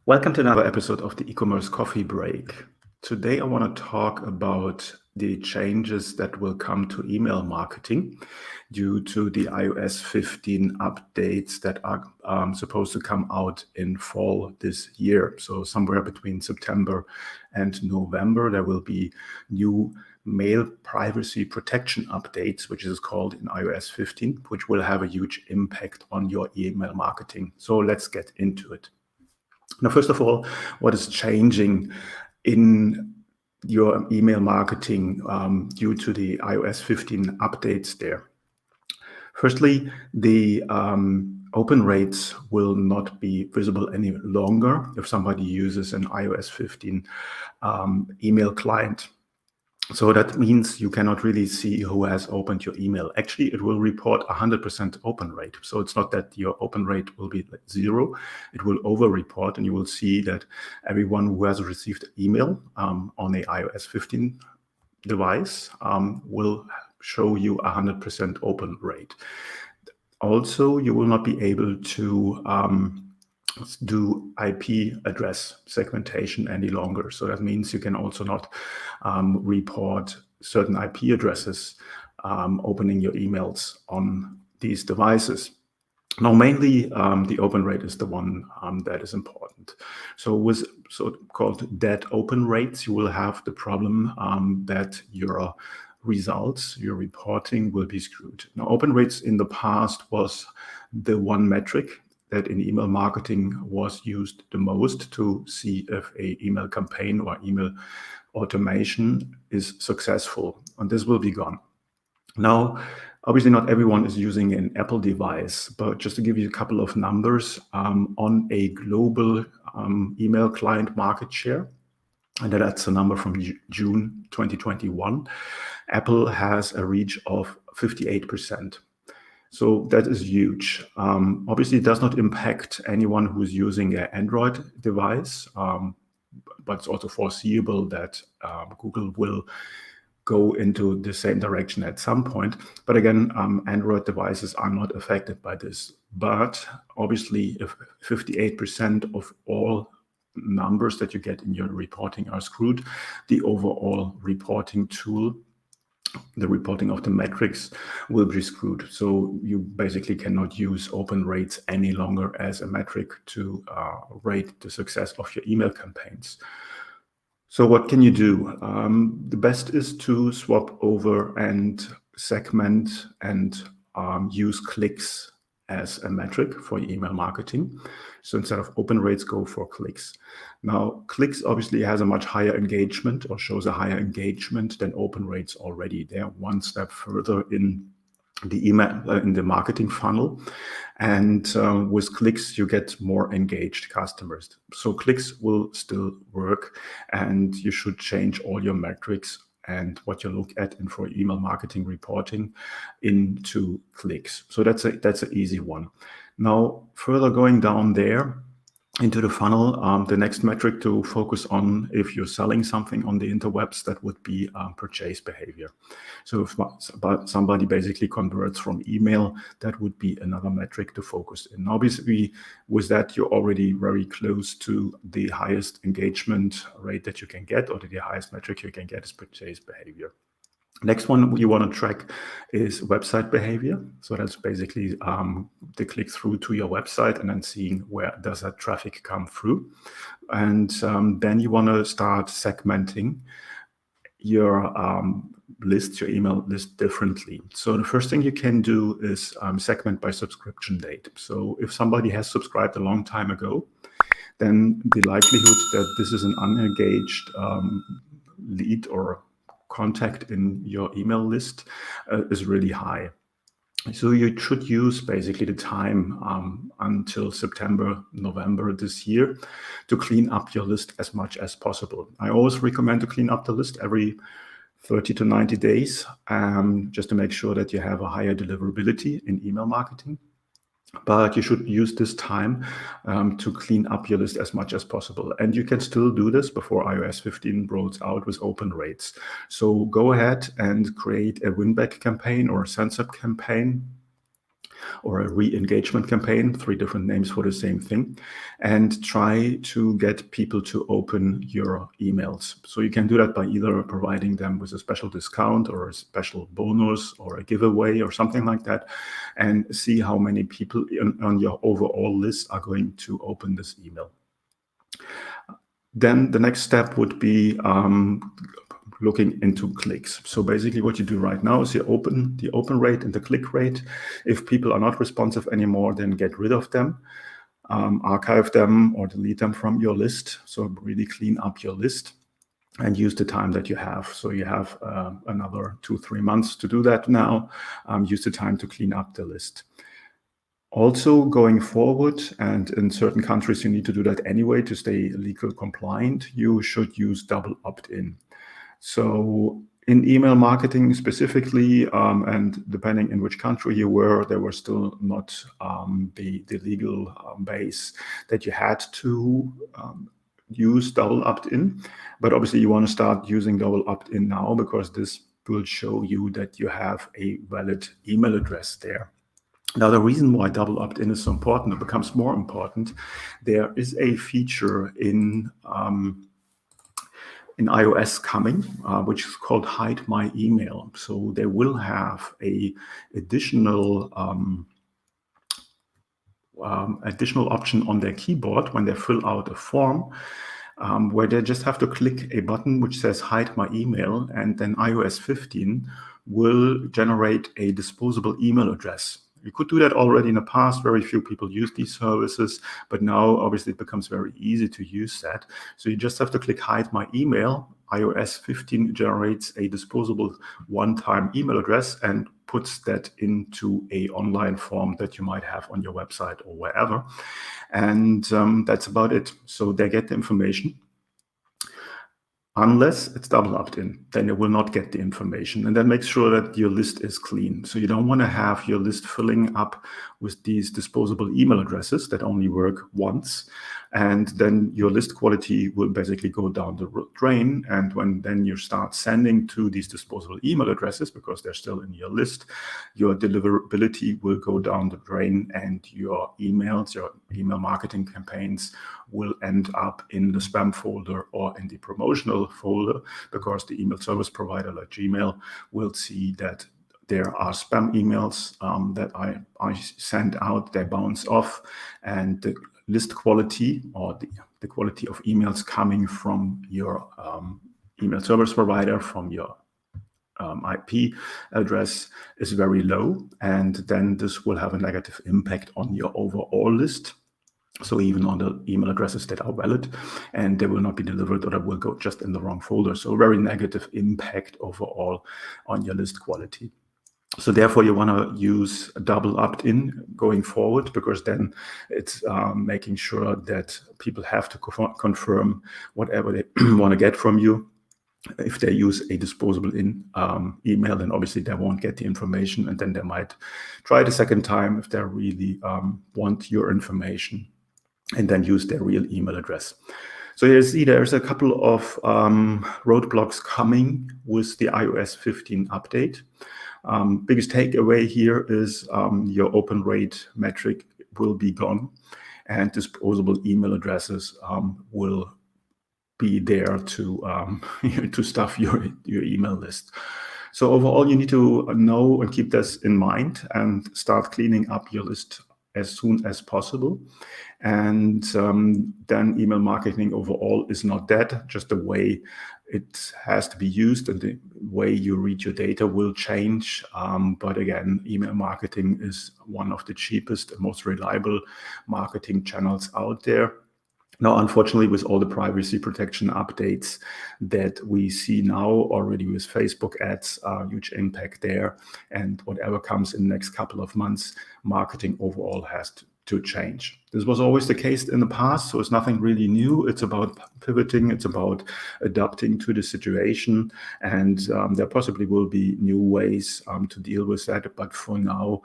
Welcome to another episode of the e-commerce coffee break. Today I want to talk about the changes that will come to email marketing due to the iOS 15 updates that are supposed to come out in fall this year. So somewhere between September and November, there will be new mail privacy protection updates, which is called in iOS 15, which will have a huge impact on your email marketing. So let's get into it. Now, first of all, what is changing in your email marketing due to the iOS 15 updates there? Firstly, the open rates will not be visible any longer if somebody uses an iOS 15 email client. So that means you cannot really see who has opened your email. Actually, it will report 100% open rate. So it's not that your open rate will be like 0. It will over-report, and you will see that everyone who has received email on a iOS 15 device will show you 100% open rate. Also, you will not be able to do IP address segmentation any longer. So that means you can also not report certain IP addresses opening your emails on these devices. Now, mainly the open rate is the one that is important. So with so-called dead open rates, you will have the problem that your results, your reporting will be skewed. Now, open rates in the past was the one metric that in email marketing was used the most to see if an email campaign or email automation is successful, and this will be gone. Now, obviously not everyone is using an Apple device, but just to give you a couple of numbers, on a global email client market share, and that's a number from June 2021, Apple has a reach of 58%. So that is huge. Obviously, it does not impact anyone who's using an Android device, but it's also foreseeable that Google will go into the same direction at some point. But again, Android devices are not affected by this. But obviously, if 58% of all numbers that you get in your reporting are screwed, the overall reporting tool, the reporting of the metrics, will be screwed. So you basically cannot use open rates any longer as a metric to rate the success of your email campaigns. So what can you do? The best is to swap over and segment and use clicks as a metric for email marketing. So instead of open rates, go for clicks. Now, clicks obviously has a much higher engagement or shows a higher engagement than open rates already. They're one step further in the email in the marketing funnel, and with clicks you get more engaged customers. So clicks will still work, and you should change all your metrics and what you look at in for email marketing reporting into clicks. So that's an easy one. Now, further going down there into the funnel, the next metric to focus on if you're selling something on the interwebs, that would be purchase behavior. So if somebody basically converts from email, that would be another metric to focus in. Obviously, with that, you're already very close to the highest engagement rate that you can get, or the highest metric you can get is purchase behavior. Next one you want to track is website behavior. So that's basically the click through to your website and then seeing where does that traffic come through. And then you want to start segmenting your list, your email list differently. So the first thing you can do is segment by subscription date. So if somebody has subscribed a long time ago, then the likelihood that this is an unengaged lead or contact in your email list is really high. So you should use basically the time until September, November this year to clean up your list as much as possible. I always recommend to clean up the list every 30 to 90 days, just to make sure that you have a higher deliverability in email marketing. But you should use this time to clean up your list as much as possible. And you can still do this before iOS 15 rolls out with open rates. So go ahead and create a win-back campaign or a send-up campaign or a re-engagement campaign, 3 different names for the same thing, and try to get people to open your emails. So you can do that by either providing them with a special discount or a special bonus or a giveaway or something like that, and see how many people on your overall list are going to open this email. Then the next step would be looking into clicks. So basically what you do right now is you open the open rate and the click rate. If people are not responsive anymore, then get rid of them, archive them or delete them from your list. So really clean up your list and use the time that you have. So you have another 2-3 months to do that now. Use the time to clean up the list. Also going forward, and in certain countries you need to do that anyway to stay legal compliant, you should use double opt-in. So in email marketing specifically, and depending in which country you were, there was still not the legal base that you had to use double opt-in. But obviously you want to start using double opt-in now, because this will show you that you have a valid email address there. Now, the reason why double opt-in is so important, it becomes more important, there is a feature in iOS coming, which is called Hide My Email. So they will have a additional option on their keyboard when they fill out a form, where they just have to click a button which says Hide My Email, and then iOS 15 will generate a disposable email address. You could do that already in the past. Very few people use these services, but now obviously it becomes very easy to use that. So you just have to click Hide My Email. iOS 15 generates a disposable one-time email address and puts that into an online form that you might have on your website or wherever. And that's about it. So they get the information. Unless it's double opt-in, then it will not get the information. And then make sure that your list is clean. So you don't want to have your list filling up with these disposable email addresses that only work once. And then your list quality will basically go down the drain. And when then you start sending to these disposable email addresses, because they're still in your list, your deliverability will go down the drain, and your emails, your email marketing campaigns will end up in the spam folder or in the promotional folder, because the email service provider like Gmail will see that there are spam emails that I send out, they bounce off, and the list quality, or the quality of emails coming from your email service provider, from your IP address, is very low, and then this will have a negative impact on your overall list. So even on the email addresses that are valid, and they will not be delivered, or they will go just in the wrong folder. So a very negative impact overall on your list quality. So therefore, you want to use a double opt-in going forward, because then it's making sure that people have to confirm whatever they want to get from you. If they use a disposable email, then obviously they won't get the information, and then they might try it a second time if they really want your information, and then use their real email address. So you see there's a couple of roadblocks coming with the iOS 15 update. Biggest takeaway here is your open rate metric will be gone, and disposable email addresses will be there to to stuff your email list. So overall, you need to know and keep this in mind and start cleaning up your list as soon as possible. And then email marketing overall is not dead, just the way it has to be used and the way you read your data will change. But again, email marketing is one of the cheapest and most reliable marketing channels out there. Now, unfortunately, with all the privacy protection updates that we see now already with Facebook ads, huge impact there. And whatever comes in the next couple of months, marketing overall has to change. This was always the case in the past, so it's nothing really new. It's about pivoting, it's about adapting to the situation, and there possibly will be new ways to deal with that. But for now,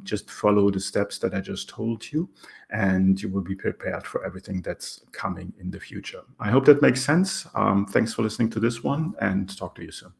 just follow the steps that I just told you, and you will be prepared for everything that's coming in the future. I hope that makes sense. Thanks for listening to this one, and talk to you soon.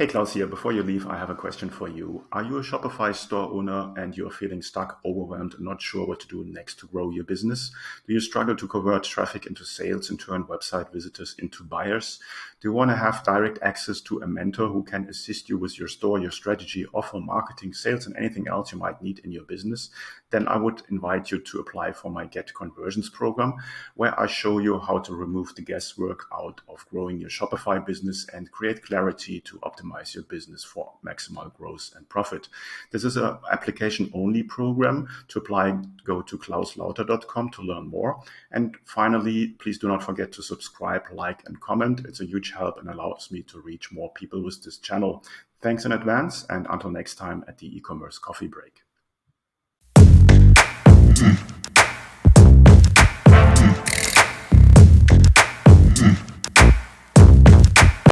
Hey Klaus here. Before you leave, I have a question for you. Are you a Shopify store owner and you're feeling stuck, overwhelmed, and not sure what to do next to grow your business? Do you struggle to convert traffic into sales and turn website visitors into buyers? Do you want to have direct access to a mentor who can assist you with your store, your strategy, offer, marketing, sales, and anything else you might need in your business? Then I would invite you to apply for my Get Conversions program, where I show you how to remove the guesswork out of growing your Shopify business and create clarity to optimize your business for maximal growth and profit. This is an application-only program. To apply, go to klauslauter.com to learn more. And finally, please do not forget to subscribe, like, and comment. It's a huge help and allows me to reach more people with this channel. Thanks in advance, and until next time at the e-commerce coffee break.